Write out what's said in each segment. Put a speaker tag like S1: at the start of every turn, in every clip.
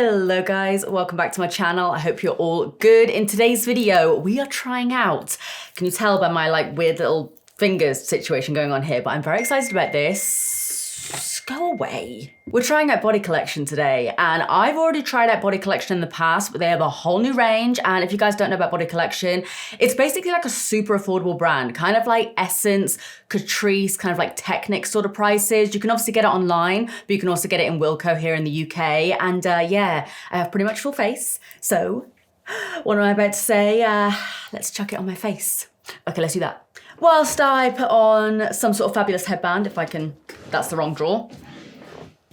S1: Hello guys, welcome back to my channel. I hope you're all good. In today's video, we are trying out, can you tell by my like weird little fingers situation going on here, but I'm very excited about this. Go away. We're trying out Body Collection today, and I've already tried out Body Collection in the past, but they have a whole new range. And if you guys don't know about Body Collection, it's basically like a super affordable brand, kind of like Essence, Catrice, kind of like Technic sort of prices. You can obviously get it online, but you can also get it in Wilko here in the UK. And yeah, I have pretty much full face. So what am I about to say? Let's chuck it on my face. Okay, let's do that. Whilst I put on some sort of fabulous headband, if I can, that's the wrong drawer.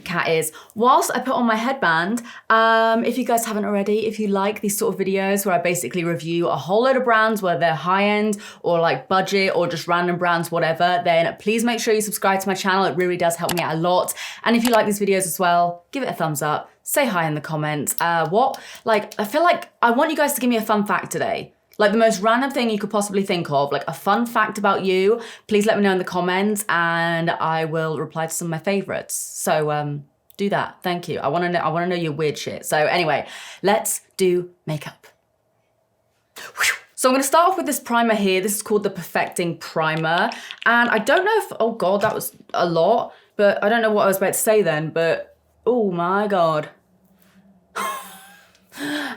S1: Cat ears. Whilst I put on my headband, if you guys haven't already, if you like these sort of videos where I basically review a whole load of brands, whether they're high-end or like budget or just random brands, whatever, then please make sure you subscribe to my channel. It really does help me out a lot. And if you like these videos as well, give it a thumbs up, say hi in the comments. I feel like I want you guys to give me a fun fact today. Like the most random thing you could possibly think of, like a fun fact about you, please let me know in the comments and I will reply to some of my favorites. So do that, thank you. I wanna know your weird shit. So anyway, let's do makeup. So I'm gonna start off with this primer here. This is called the Perfecting Primer. And I don't know if, oh God, that was a lot, but I don't know what I was about to say then, but oh my God.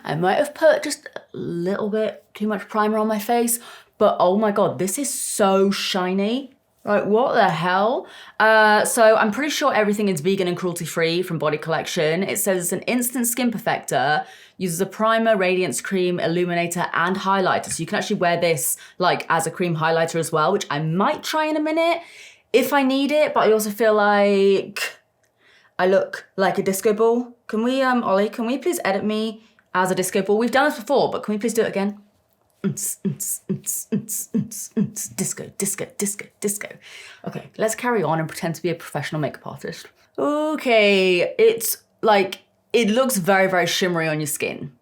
S1: I might have put just a little bit too much primer on my face, but oh my God, this is so shiny. Like, what the hell? So I'm pretty sure everything is vegan and cruelty-free from Body Collection. It says it's an instant skin perfector, uses a primer, radiance cream, illuminator, and highlighter. So you can actually wear this like as a cream highlighter as well, which I might try in a minute if I need it, but I also feel like I look like a disco ball. Can we, Ollie, can we please edit me as a disco ball? We've done this before, but can we please do it again? Disco, disco, disco, disco. Okay, let's carry on and pretend to be a professional makeup artist. Okay, it's like, it looks very, very shimmery on your skin.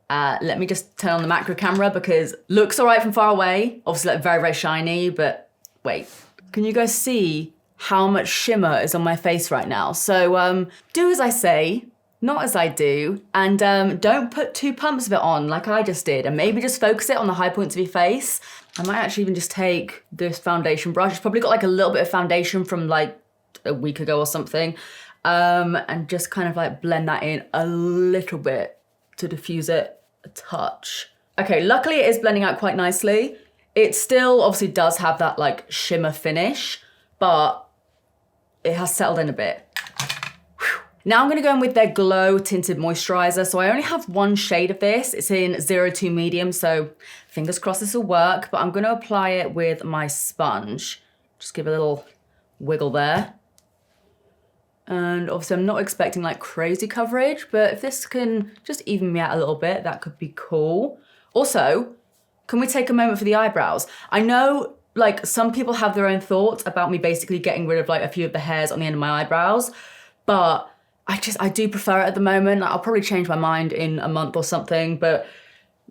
S1: Let me just turn on the macro camera because looks all right from far away. Obviously like very, very shiny, but wait. Can you guys see how much shimmer is on my face right now? So do as I say, not as I do, and don't put 2 pumps of it on like I just did, and maybe just focus it on the high points of your face. I might actually even just take this foundation brush. It's probably got like a little bit of foundation from like a week ago or something, and just kind of like blend that in a little bit to diffuse it a touch. Okay, luckily it is blending out quite nicely. It still obviously does have that like shimmer finish, but it has settled in a bit. Now I'm gonna go in with their Glow Tinted Moisturiser. So I only have one shade of this. It's in 02 medium, so fingers crossed this will work, but I'm gonna apply it with my sponge. Just give a little wiggle there. And obviously I'm not expecting like crazy coverage, but if this can just even me out a little bit, that could be cool. Also, can we take a moment for the eyebrows? I know like some people have their own thoughts about me basically getting rid of like a few of the hairs on the end of my eyebrows, but I do prefer it at the moment. I'll probably change my mind in a month or something, but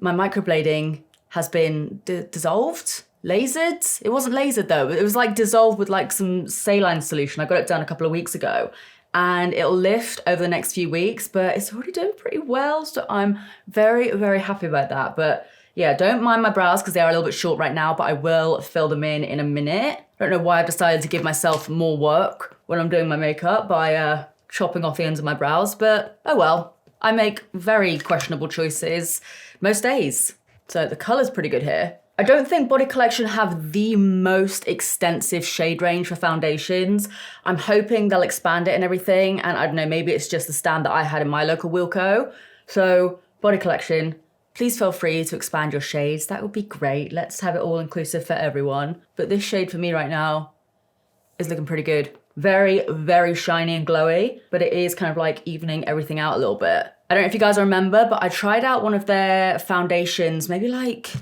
S1: my microblading has been dissolved, lasered. It wasn't lasered though, it was like dissolved with like some saline solution. I got it done a couple of weeks ago and it'll lift over the next few weeks, but it's already doing pretty well. So I'm very, very happy about that. But yeah, don't mind my brows because they are a little bit short right now, but I will fill them in a minute. I don't know why I've decided to give myself more work when I'm doing my makeup by chopping off the ends of my brows, but oh well. I make very questionable choices most days. So the color's pretty good here. I don't think Body Collection have the most extensive shade range for foundations. I'm hoping they'll expand it and everything, and I don't know, maybe it's just the stand that I had in my local Wilko. So Body Collection, please feel free to expand your shades. That would be great. Let's have it all inclusive for everyone. But this shade for me right now is looking pretty good. Very, very shiny and glowy, but it is kind of like evening everything out a little bit. I don't know if you guys remember, but I tried out one of their foundations maybe like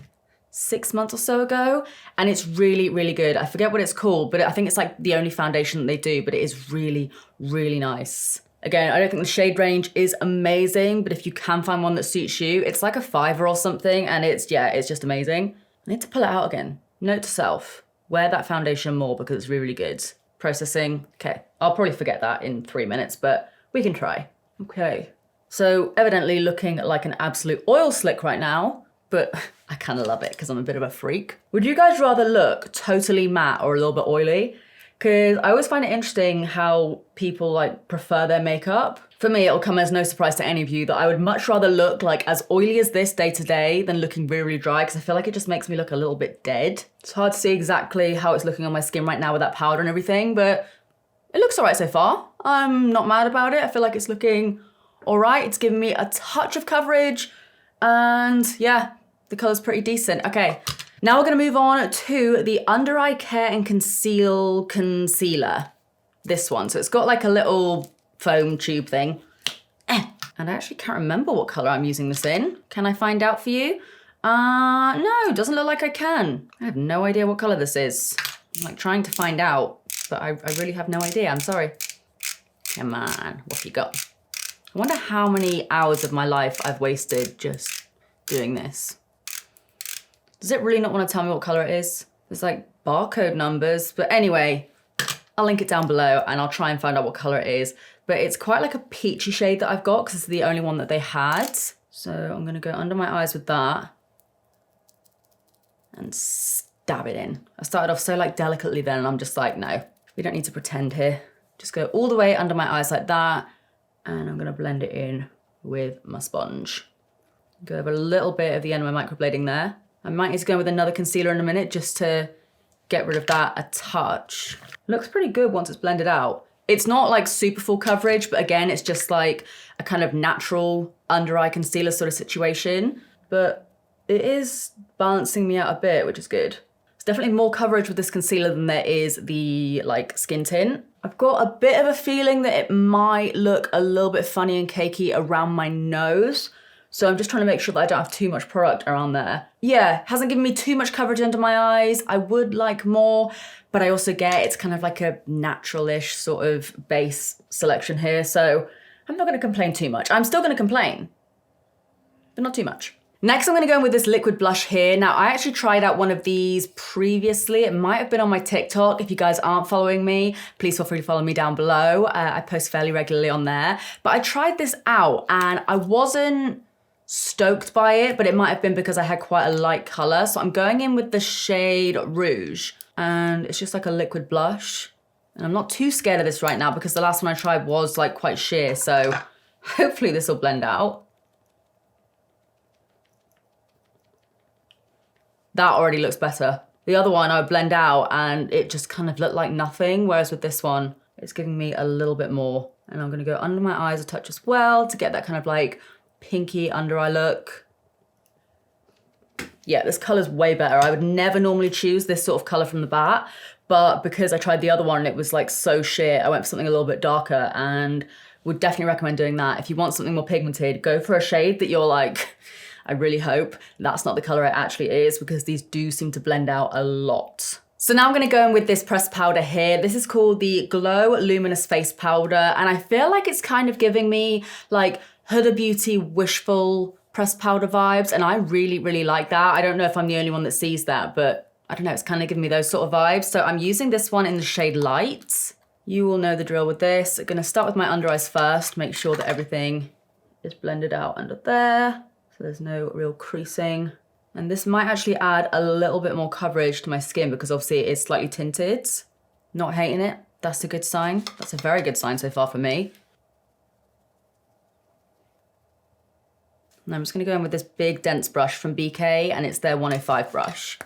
S1: 6 months or so ago, and it's really, really good. I forget what it's called, but I think it's like the only foundation that they do, but it is really, really nice. Again, I don't think the shade range is amazing, but if you can find one that suits you, it's like a $5 or something, and it's just amazing. I need to pull it out again. Note to self, wear that foundation more because it's really, really good. Processing, okay. I'll probably forget that in 3 minutes, but we can try. Okay, So evidently looking like an absolute oil slick right now, but I kind of love it because I'm a bit of a freak. Would you guys rather look totally matte or a little bit oily? Because I always find it interesting how people like prefer their makeup. For me, it'll come as no surprise to any of you that I would much rather look like as oily as this day to day than looking really, really dry, because I feel like it just makes me look a little bit dead. It's hard to see exactly how it's looking on my skin right now with that powder and everything, but it looks all right so far. I'm not mad about it. I feel like it's looking all right. It's giving me a touch of coverage, and yeah, the color's pretty decent. Okay. Now we're gonna move on to the Under Eye Care and Conceal Concealer. This one. So it's got like a little foam tube thing. And I actually can't remember what color I'm using this in. Can I find out for you? No, doesn't look like I can. I have no idea what color this is. I'm like trying to find out, but I really have no idea. I'm sorry. Come on, what have you got? I wonder how many hours of my life I've wasted just doing this. Does it really not want to tell me what color it is? There's like barcode numbers, but anyway, I'll link it down below and I'll try and find out what color it is. But it's quite like a peachy shade that I've got because it's the only one that they had. So I'm gonna go under my eyes with that and stab it in. I started off so like delicately then and I'm just like, no, we don't need to pretend here. Just go all the way under my eyes like that. And I'm gonna blend it in with my sponge. Go over a little bit of the end of my microblading there. I might need to go with another concealer in a minute just to get rid of that a touch. Looks pretty good once it's blended out. It's not like super full coverage, but again, it's just like a kind of natural under eye concealer sort of situation. But it is balancing me out a bit, which is good. There's definitely more coverage with this concealer than there is the like skin tint. I've got a bit of a feeling that it might look a little bit funny and cakey around my nose. So I'm just trying to make sure that I don't have too much product around there. Yeah, hasn't given me too much coverage under my eyes. I would like more, but I also get it's kind of like a natural-ish sort of base selection here. So I'm not gonna complain too much. I'm still gonna complain, but not too much. Next, I'm gonna go in with this liquid blush here. Now, I actually tried out one of these previously. It might have been on my TikTok. If you guys aren't following me, please feel free to follow me down below. I post fairly regularly on there. But I tried this out and I wasn't stoked by it, but it might have been because I had quite a light color. So I'm going in with the shade Rouge, and it's just like a liquid blush. And I'm not too scared of this right now because the last one I tried was like quite sheer. So hopefully this will blend out. That already looks better. The other one I would blend out and it just kind of looked like nothing. Whereas with this one, it's giving me a little bit more. And I'm gonna go under my eyes a touch as well to get that kind of like pinky under eye look. Yeah, this color's way better. I would never normally choose this sort of color from the bat, but because I tried the other one and it was like so sheer, I went for something a little bit darker and would definitely recommend doing that. If you want something more pigmented, go for a shade that you're like, I really hope that's not the color it actually is, because these do seem to blend out a lot. So now I'm gonna go in with this pressed powder here. This is called the Glow Luminous Face Powder, and I feel like it's kind of giving me like Huda Beauty Wishful pressed powder vibes, and I really, really like that. I don't know if I'm the only one that sees that, but I don't know, it's kind of giving me those sort of vibes. So I'm using this one in the shade Light. You will know the drill with this. I'm gonna start with my under eyes first, make sure that everything is blended out under there, so there's no real creasing. And this might actually add a little bit more coverage to my skin because obviously it is slightly tinted. Not hating it, that's a good sign. That's a very good sign so far for me. And I'm just gonna go in with this big dense brush from BK, and it's their 105 brush.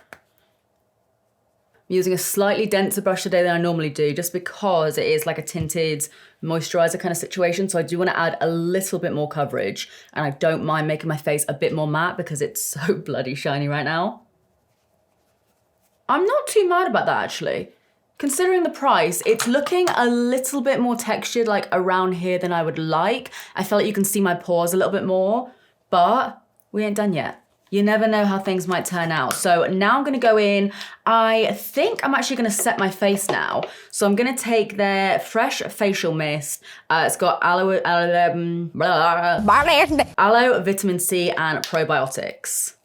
S1: I'm using a slightly denser brush today than I normally do, just because it is like a tinted moisturiser kind of situation. So I do want to add a little bit more coverage, and I don't mind making my face a bit more matte because it's so bloody shiny right now. I'm not too mad about that actually. Considering the price, it's looking a little bit more textured like around here than I would like. I feel like you can see my pores a little bit more, but we ain't done yet. You never know how things might turn out. So now I'm gonna go in. I think I'm actually gonna set my face now. So I'm gonna take their Fresh Facial Mist. It's got aloe, vitamin C, and probiotics.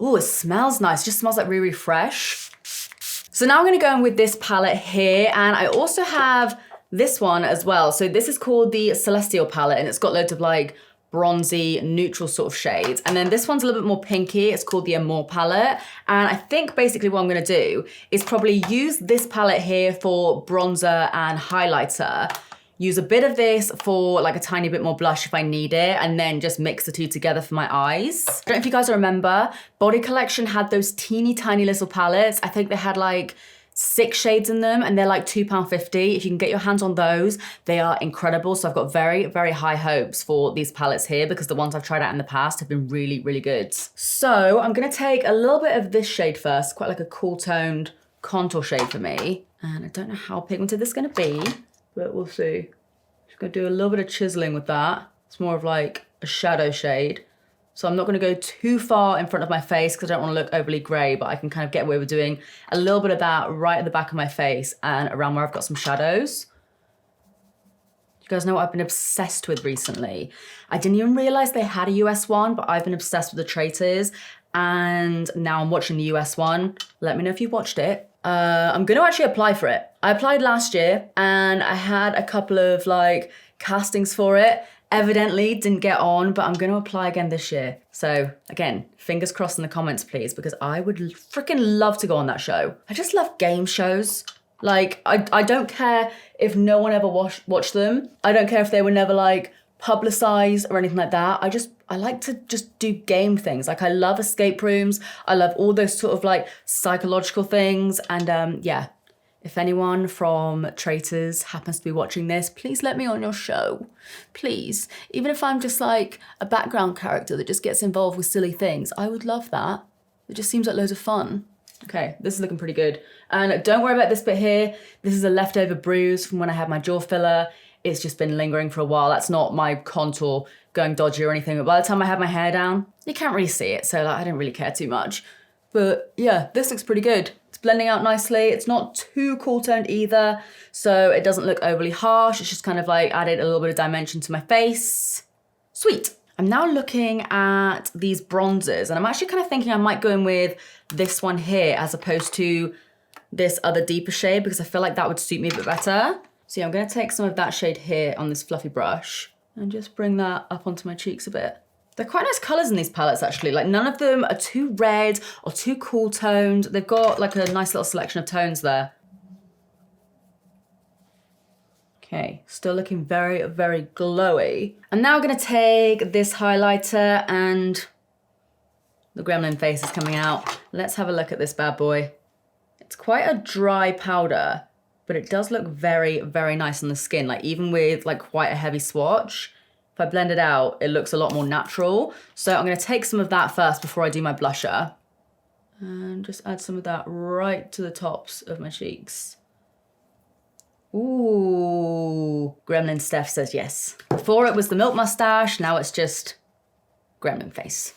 S1: Ooh, it smells nice. It just smells like really fresh. So now I'm gonna go in with this palette here, and I also have this one as well. So this is called the Celestial palette, and it's got loads of like bronzy, neutral sort of shades. And then this one's a little bit more pinky. It's called the Amour palette. And I think basically what I'm gonna do is probably use this palette here for bronzer and highlighter, use a bit of this for like a tiny bit more blush if I need it, and then just mix the two together for my eyes. I don't know if you guys remember, Body Collection had those teeny tiny little palettes. I think they had like 6 shades in them, and they're like £2.50. If you can get your hands on those, they are incredible. So I've got very, very high hopes for these palettes here because the ones I've tried out in the past have been really, really good. So I'm gonna take a little bit of this shade first, quite like a cool toned contour shade for me. And I don't know how pigmented this is gonna be, but we'll see. Just gonna do a little bit of chiseling with that. It's more of like a shadow shade. So I'm not gonna go too far in front of my face because I don't wanna look overly gray, but I can kind of get away with doing a little bit of that right at the back of my face and around where I've got some shadows. You guys know what I've been obsessed with recently? I didn't even realize they had a US one, but I've been obsessed with the Traitors, and now I'm watching the US one. Let me know if you watched it. I'm gonna actually apply for it. I applied last year and I had a couple of like castings for it. Evidently didn't get on, but I'm gonna apply again this year. So again, fingers crossed in the comments, please, because I would freaking love to go on that show. I just love game shows. Like, I don't care if no one ever watched them. I don't care if they were never like publicized or anything like that. I like to just do game things. Like I love escape rooms. I love all those sort of like psychological things. And yeah, if anyone from Traitors happens to be watching this, please let me on your show, please. Even if I'm just like a background character that just gets involved with silly things, I would love that. It just seems like loads of fun. Okay, this is looking pretty good. And don't worry about this bit here. This is a leftover bruise from when I had my jaw filler. It's just been lingering for a while. That's not my contour going dodgy or anything. But by the time I had my hair down, you can't really see it. So like, I didn't really care too much. But yeah, this looks pretty good. It's blending out nicely. It's not too cool toned either. So it doesn't look overly harsh. It's just kind of like added a little bit of dimension to my face. Sweet. I'm now looking at these bronzers, and I'm actually kind of thinking I might go in with this one here as opposed to this other deeper shade, because I feel like that would suit me a bit better. So yeah, I'm gonna take some of that shade here on this fluffy brush and just bring that up onto my cheeks a bit. They're quite nice colors in these palettes actually. Like none of them are too red or too cool toned. They've got like a nice little selection of tones there. Okay, still looking very, very glowy. I'm now gonna take this highlighter, and the gremlin face is coming out. Let's have a look at this bad boy. It's quite a dry powder, but it does look very, very nice on the skin. Like even with like quite a heavy swatch, if I blend it out, it looks a lot more natural. So I'm gonna take some of that first before I do my blusher, and just add some of that right to the tops of my cheeks. Ooh, Gremlin Steph says yes. Before it was the milk mustache, now it's just gremlin face.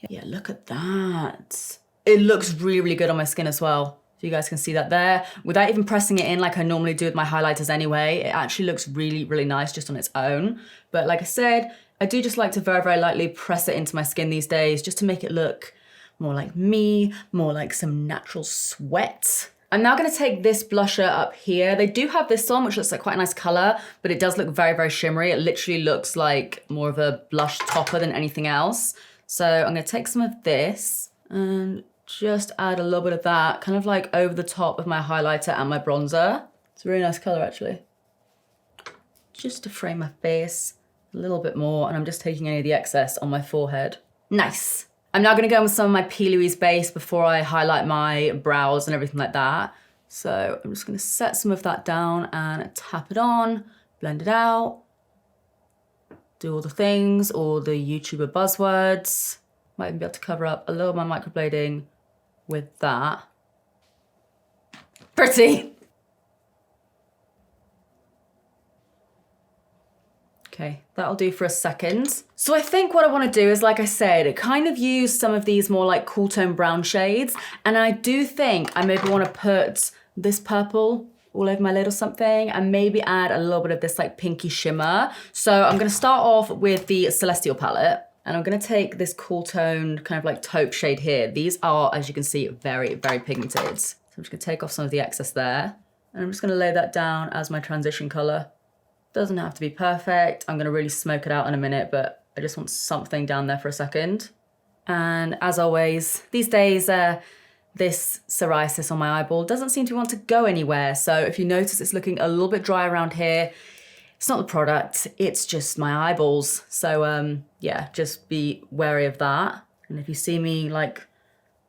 S1: Yeah, look at that. It looks really, really good on my skin as well. So you guys can see that there. Without even pressing it in like I normally do with my highlighters anyway, it actually looks really, really nice just on its own. But like I said, I do just like to very, very lightly press it into my skin these days just to make it look more like me, more like some natural sweat. I'm now gonna take this blusher up here. They do have this on, which looks like quite a nice color, but it does look very, very shimmery. It literally looks like more of a blush topper than anything else. So I'm gonna take some of this and just add a little bit of that, kind of like over the top of my highlighter and my bronzer. It's a really nice color actually. Just to frame my face a little bit more, and I'm just taking any of the excess on my forehead. Nice. I'm now gonna go in with some of my P. Louise base before I highlight my brows and everything like that. So I'm just gonna set some of that down and tap it on, blend it out, do all the things, all the YouTuber buzzwords. Might even be able to cover up a little of my microblading with that. Pretty. Okay, that'll do for a second. So I think what I want to do is, like I said, kind of use some of these more like cool tone brown shades. And I do think I maybe want to put this purple all over my lid or something, and maybe add a little bit of this like pinky shimmer. So I'm going to start off with the Celestial palette, and I'm going to take this cool toned kind of like taupe shade here. These are, as you can see, very, very pigmented. So I'm just going to take off some of the excess there. And I'm just gonna lay that down as my transition color. Doesn't have to be perfect. I'm gonna really smoke it out in a minute, but I just want something down there for a second. And as always, these days, this psoriasis on my eyeball doesn't seem to want to go anywhere. So if you notice it's looking a little bit dry around here, it's not the product, it's just my eyeballs. So yeah, just be wary of that. And if you see me like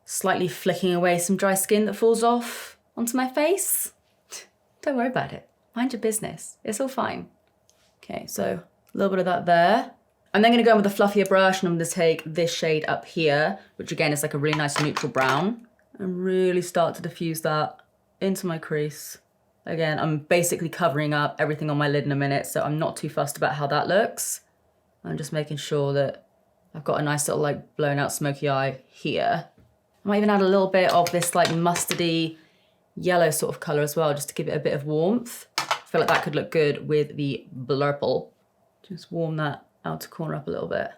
S1: slightly flicking away some dry skin that falls off onto my face, don't worry about it. Mind your business, it's all fine. Okay, so a little bit of that there. I'm then gonna go in with a fluffier brush and I'm gonna take this shade up here, which again is like a really nice neutral brown, and really start to diffuse that into my crease. Again, I'm basically covering up everything on my lid in a minute, so I'm not too fussed about how that looks. I'm just making sure that I've got a nice little like blown out smoky eye here. I might even add a little bit of this like mustardy yellow sort of color as well, just to give it a bit of warmth. I feel like that could look good with the blurple. Just warm that outer corner up a little bit.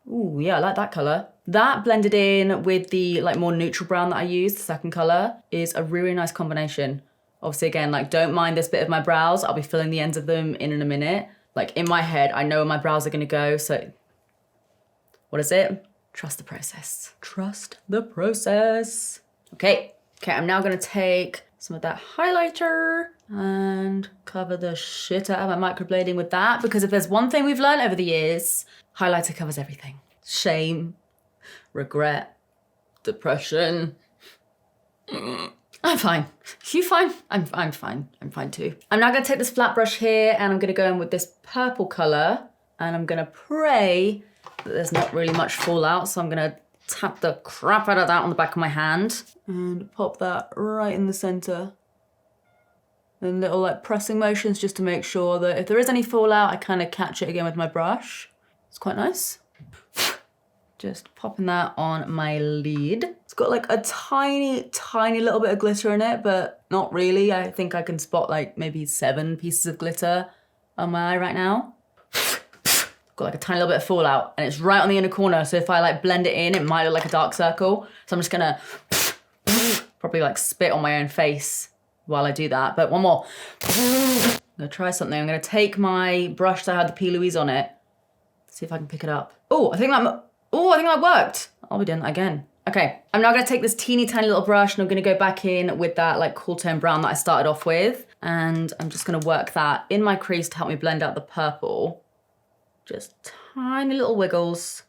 S1: Ooh, yeah, I like that color. That blended in with the like more neutral brown that I used, the second color, is a really nice combination. Obviously, again, like don't mind this bit of my brows. I'll be filling the ends of them in a minute. Like in my head, I know where my brows are gonna go, so what is it? Trust the process. Trust the process. Okay, I'm now gonna take some of that highlighter and cover the shit out of my microblading with that, because if there's one thing we've learned over the years, highlighter covers everything. Shame, regret, depression. I'm fine. You fine? I'm fine. I'm fine too. I'm now gonna take this flat brush here and I'm gonna go in with this purple color and I'm gonna pray that there's not really much fallout. So I'm gonna tap the crap out of that on the back of my hand and pop that right in the center. And little like pressing motions just to make sure that if there is any fallout, I kind of catch it again with my brush. It's quite nice. Just popping that on my lid. It's got like a tiny, tiny little bit of glitter in it, but not really. I think I can spot like maybe 7 pieces of glitter on my eye right now. Got like a tiny little bit of fallout and it's right on the inner corner. So if I like blend it in, it might look like a dark circle. So I'm just gonna probably like spit on my own face while I do that. But one more. I'm gonna try something. I'm gonna take my brush that had the P. Louise on it. See if I can pick it up. I think that worked. I'll be doing that again. Okay, I'm now gonna take this teeny tiny little brush and I'm gonna go back in with that like cool tone brown that I started off with. And I'm just gonna work that in my crease to help me blend out the purple. Just tiny little wiggles,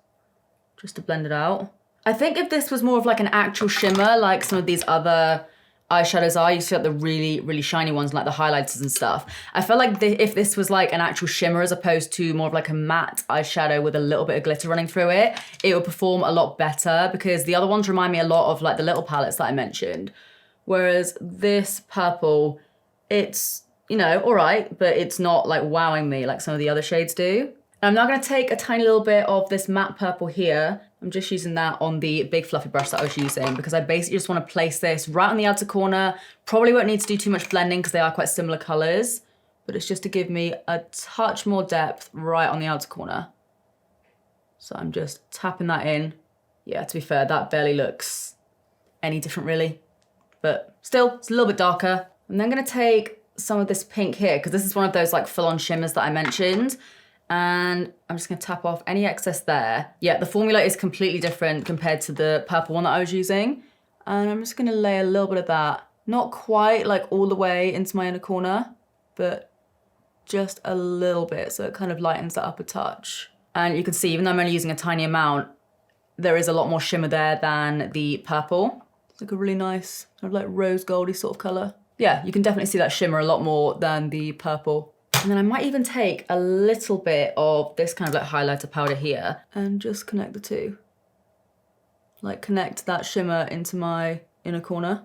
S1: just to blend it out. I think if this was more of like an actual shimmer, like some of these other eyeshadows are, you see like the really, really shiny ones, like the highlighters and stuff. I felt like if this was like an actual shimmer as opposed to more of like a matte eyeshadow with a little bit of glitter running through it, it would perform a lot better because the other ones remind me a lot of like the little palettes that I mentioned. Whereas this purple, it's, you know, all right, but it's not like wowing me like some of the other shades do. I'm now gonna take a tiny little bit of this matte purple here. I'm just using that on the big fluffy brush that I was using because I basically just wanna place this right on the outer corner. Probably won't need to do too much blending because they are quite similar colors, but it's just to give me a touch more depth right on the outer corner. So I'm just tapping that in. Yeah, to be fair, that barely looks any different really, but still, it's a little bit darker. I'm then gonna take some of this pink here because this is one of those like full-on shimmers that I mentioned. And I'm just gonna tap off any excess there. Yeah, the formula is completely different compared to the purple one that I was using. And I'm just gonna lay a little bit of that, not quite like all the way into my inner corner, but just a little bit, so it kind of lightens that up a touch. And you can see, even though I'm only using a tiny amount, there is a lot more shimmer there than the purple. It's like a really nice, kind of like rose goldy sort of color. Yeah, you can definitely see that shimmer a lot more than the purple. And then I might even take a little bit of this kind of like highlighter powder here and just connect the two. Like connect that shimmer into my inner corner.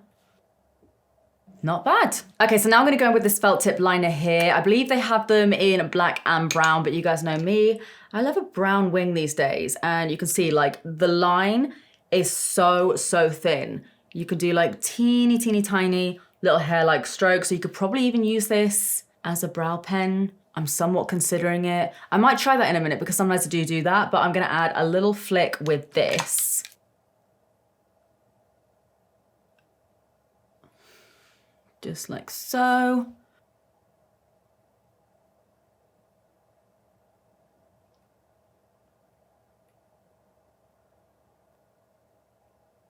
S1: Not bad. Okay, so now I'm gonna go in with this felt tip liner here. I believe they have them in black and brown, but you guys know me. I love a brown wing these days. And you can see like the line is so thin. You could do like teeny tiny little hair-like strokes. So you could probably even use this as a brow pen. I'm somewhat considering it. I might try that in a minute because sometimes I do that, but I'm gonna add a little flick with this. Just like so.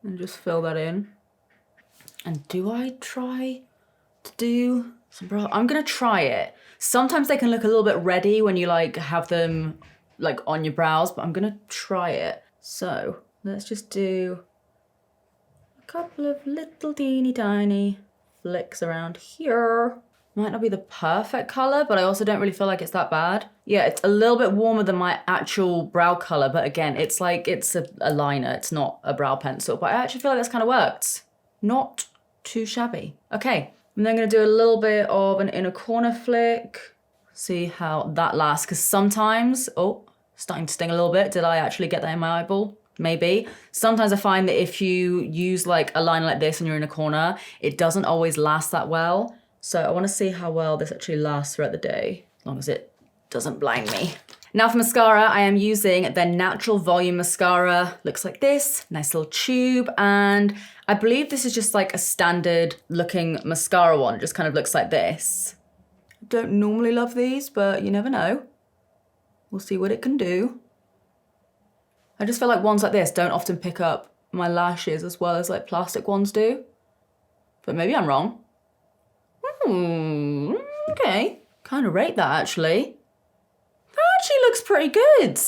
S1: And just fill that in. And do I try to do some brow? I'm gonna try it. Sometimes they can look a little bit reddy when you like have them like on your brows, but I'm gonna try it. So let's just do a couple of little teeny tiny flicks around here. Might not be the perfect color, but I also don't really feel like it's that bad. Yeah, it's a little bit warmer than my actual brow color, but again, it's like, it's a liner, it's not a brow pencil, but I actually feel like this kind of worked. Not too shabby. Okay, I'm then gonna do a little bit of an inner corner flick. See how that lasts, because sometimes, oh, starting to sting a little bit. Did I actually get that in my eyeball? Maybe. Sometimes I find that if you use like a liner like this and you're in a corner, it doesn't always last that well. So I wanna see how well this actually lasts throughout the day, as long as it doesn't blind me. Now for mascara, I am using the Natural Volume Mascara. Looks like this, nice little tube. And I believe this is just like a standard looking mascara one. It just kind of looks like this. I don't normally love these, but you never know. We'll see what it can do. I just feel like ones like this don't often pick up my lashes as well as like plastic ones do. But maybe I'm wrong. Okay. Kind of rate that actually. That actually looks pretty good.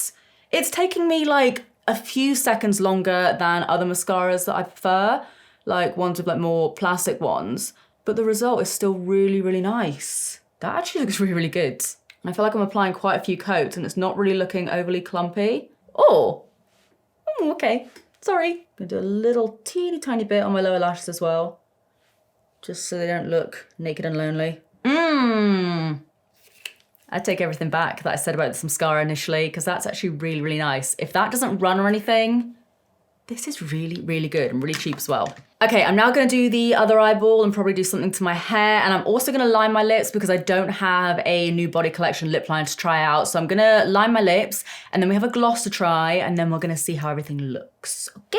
S1: It's taking me like a few seconds longer than other mascaras that I prefer, like ones with like more plastic ones, but the result is still really, really nice. That actually looks really, really good. I feel like I'm applying quite a few coats and it's not really looking overly clumpy. Oh, okay, sorry. I'm gonna do a little teeny tiny bit on my lower lashes as well, just so they don't look naked and lonely. I take everything back that I said about this mascara initially, because that's actually really, really nice. If that doesn't run or anything, this is really, really good and really cheap as well. Okay, I'm now gonna do the other eyeball and probably do something to my hair, and I'm also gonna line my lips because I don't have a New Body Collection lip liner to try out. So I'm gonna line my lips, and then we have a gloss to try, and then we're gonna see how everything looks, okay?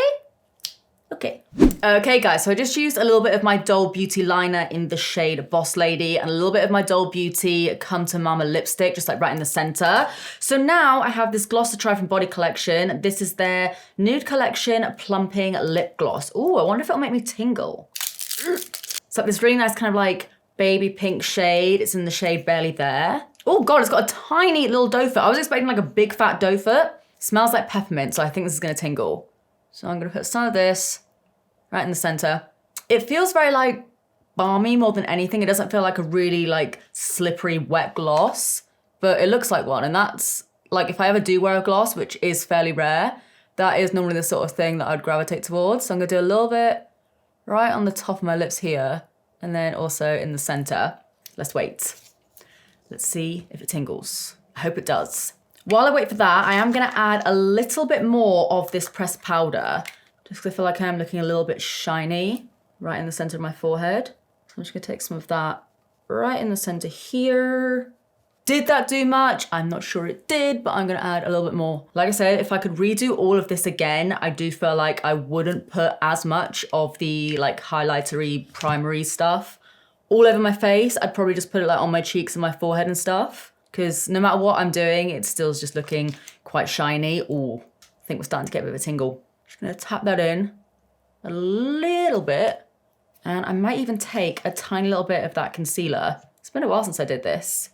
S1: Okay guys, so I just used a little bit of my Doll Beauty liner in the shade Boss Lady and a little bit of my Doll Beauty Come to Mama lipstick, just like right in the center. So now I have this gloss to try from Body Collection. This is their Nude Collection Plumping Lip Gloss. Ooh, I wonder if it'll make me tingle. It's like this really nice kind of like baby pink shade. It's in the shade Barely There. Oh God, it's got a tiny little doe foot. I was expecting like a big fat doe foot. Smells like peppermint, so I think this is gonna tingle. So I'm gonna put some of this right in the center. It feels very like balmy more than anything. It doesn't feel like a really like slippery wet gloss, but it looks like one. And that's like, if I ever do wear a gloss, which is fairly rare, that is normally the sort of thing that I'd gravitate towards. So I'm gonna do a little bit right on the top of my lips here, and then also in the center. Let's wait. Let's see if it tingles. I hope it does. While I wait for that, I am gonna add a little bit more of this pressed powder, just because I feel like I'm looking a little bit shiny right in the center of my forehead. So I'm just gonna take some of that right in the center here. Did that do much? I'm not sure it did, but I'm gonna add a little bit more. Like I said, if I could redo all of this again, I do feel like I wouldn't put as much of the like highlightery, primary stuff all over my face. I'd probably just put it like on my cheeks and my forehead and stuff, because no matter what I'm doing, it still is just looking quite shiny. Ooh, I think we're starting to get a bit of a tingle. Just gonna tap that in a little bit, and I might even take a tiny little bit of that concealer. It's been a while since I did this.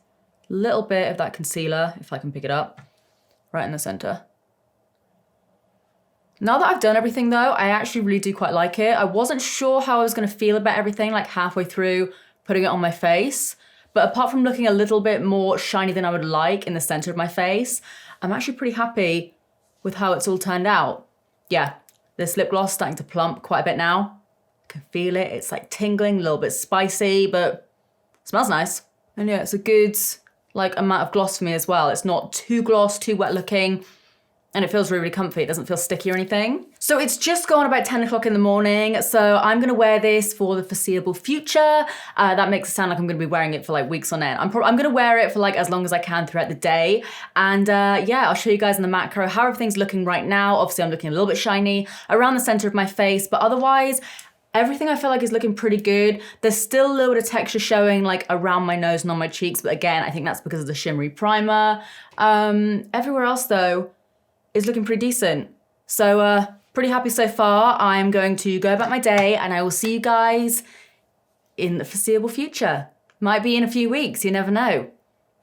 S1: Little bit of that concealer, if I can pick it up, right in the center. Now that I've done everything though, I actually really do quite like it. I wasn't sure how I was gonna feel about everything like halfway through putting it on my face, but apart from looking a little bit more shiny than I would like in the center of my face, I'm actually pretty happy with how it's all turned out. Yeah, this lip gloss is starting to plump quite a bit now. I can feel it, it's like tingling, a little bit spicy, but it smells nice. And yeah, it's a good like amount of gloss for me as well. It's not too gloss, too wet looking, and it feels really, really comfy. It doesn't feel sticky or anything. So it's just gone about 10 o'clock in the morning, so I'm gonna wear this for the foreseeable future. That makes it sound like I'm gonna be wearing it for like weeks on end. I'm gonna wear it for like as long as I can throughout the day. And yeah, I'll show you guys in the macro how everything's looking right now. Obviously I'm looking a little bit shiny around the center of my face, but otherwise, Everything I feel like is looking pretty good. There's still a little bit of texture showing like around my nose and on my cheeks, but again, I think that's because of the shimmery primer. Everywhere else though is looking pretty decent. So pretty happy so far. I'm going to go about my day and I will see you guys in the foreseeable future. Might be in a few weeks, you never know.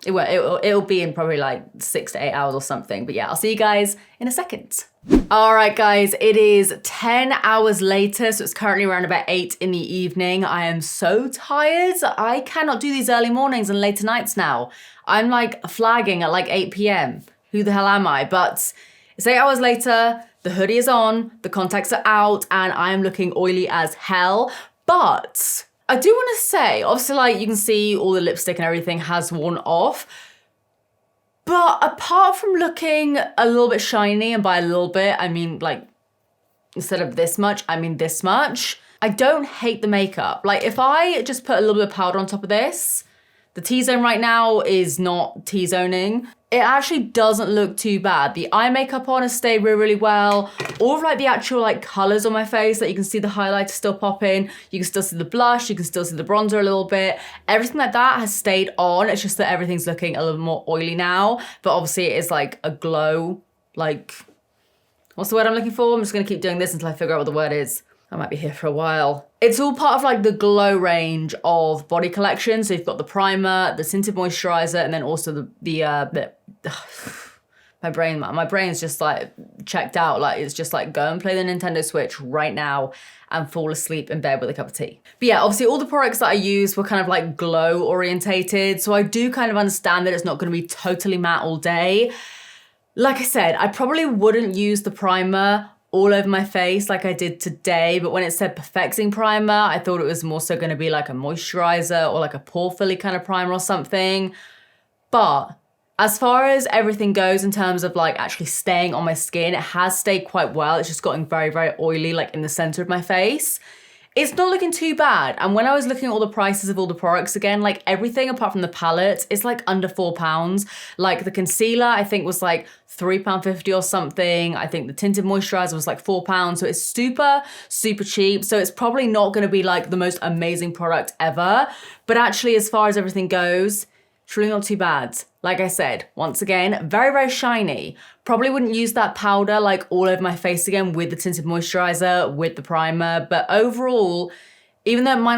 S1: It'll be in probably like 6 to 8 hours or something. But yeah, I'll see you guys in a second. All right, guys, it is 10 hours later. So it's currently around about 8 in the evening. I am so tired. I cannot do these early mornings and later nights now. I'm like flagging at like 8 p.m. Who the hell am I? But it's 8 hours later. The hoodie is on, the contacts are out, and I am looking oily as hell. But I do want to say, obviously, like, you can see all the lipstick and everything has worn off. But apart from looking a little bit shiny, and by a little bit, I mean, like, instead of this much, I mean this much, I don't hate the makeup. Like, if I just put a little bit of powder on top of this, the T-zone right now is not T-zoning. It actually doesn't look too bad. The eye makeup on has stayed really, really well. All of like the actual like colors on my face, that you can see the highlighter still popping. You can still see the blush. You can still see the bronzer a little bit. Everything like that has stayed on. It's just that everything's looking a little more oily now. But obviously it is like a glow, like, what's the word I'm looking for? I'm just gonna keep doing this until I figure out what the word is. I might be here for a while. It's all part of like the glow range of body collection. So you've got the primer, the tinted moisturizer, and then also my brain's just like checked out. Like it's just like go and play the Nintendo Switch right now and fall asleep in bed with a cup of tea. But yeah, obviously all the products that I use were kind of like glow orientated. So I do kind of understand that it's not gonna be totally matte all day. Like I said, I probably wouldn't use the primer all over my face like I did today, but when it said perfecting primer, I thought it was more so gonna be like a moisturizer or like a pore filling kind of primer or something. But as far as everything goes in terms of like actually staying on my skin, it has stayed quite well. It's just gotten very, very oily like in the center of my face. It's not looking too bad. And when I was looking at all the prices of all the products again, like everything apart from the palette is like under £4. Like the concealer, I think was like £3.50 or something. I think the tinted moisturizer was like £4. So it's super, super cheap. So it's probably not gonna be like the most amazing product ever. But actually, as far as everything goes, it's really not too bad. Like I said, once again, very, very shiny. Probably wouldn't use that powder like all over my face again with the tinted moisturizer, with the primer. But overall, even though it might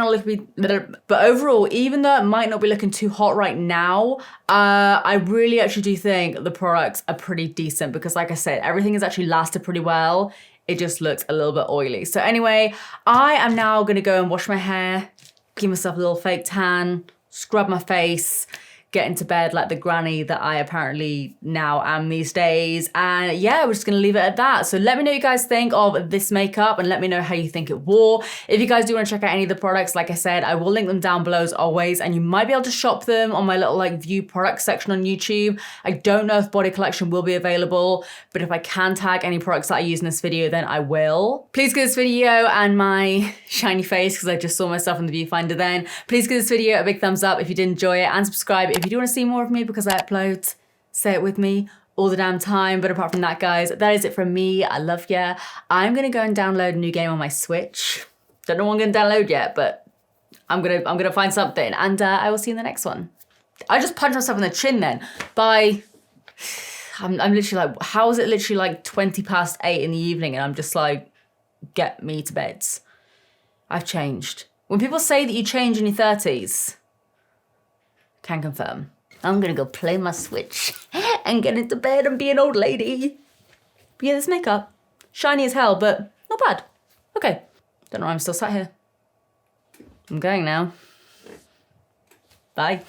S1: not be looking too hot right now, I really actually do think the products are pretty decent because like I said, everything has actually lasted pretty well. It just looks a little bit oily. So anyway, I am now gonna go and wash my hair, give myself a little fake tan, scrub my face, get into bed like the granny that I apparently now am these days. And yeah, we're just gonna leave it at that. So let me know what you guys think of this makeup and let me know how you think it wore. If you guys do wanna check out any of the products, like I said, I will link them down below as always, and you might be able to shop them on my little like view product section on YouTube. I don't know if body collection will be available, but if I can tag any products that I use in this video, then I will. Please give this video and my shiny face, because I just saw myself in the viewfinder then. Please give this video a big thumbs up if you did enjoy it, and subscribe if you do want to see more of me because I upload, say it with me, all the damn time. But apart from that, guys, that is it from me. I love ya. I'm gonna go and download a new game on my Switch. Don't know what I'm gonna download yet, but I'm gonna find something, and I will see you in the next one. I just punched myself in the chin then by, I'm literally like, how is it literally like 20 past 8 in the evening and I'm just like, get me to bed. I've changed. When people say that you change in your 30s, can confirm. I'm gonna go play my Switch and get into bed and be an old lady. But yeah, this makeup, shiny as hell, but not bad. Okay, don't know why I'm still sat here. I'm going now. Bye.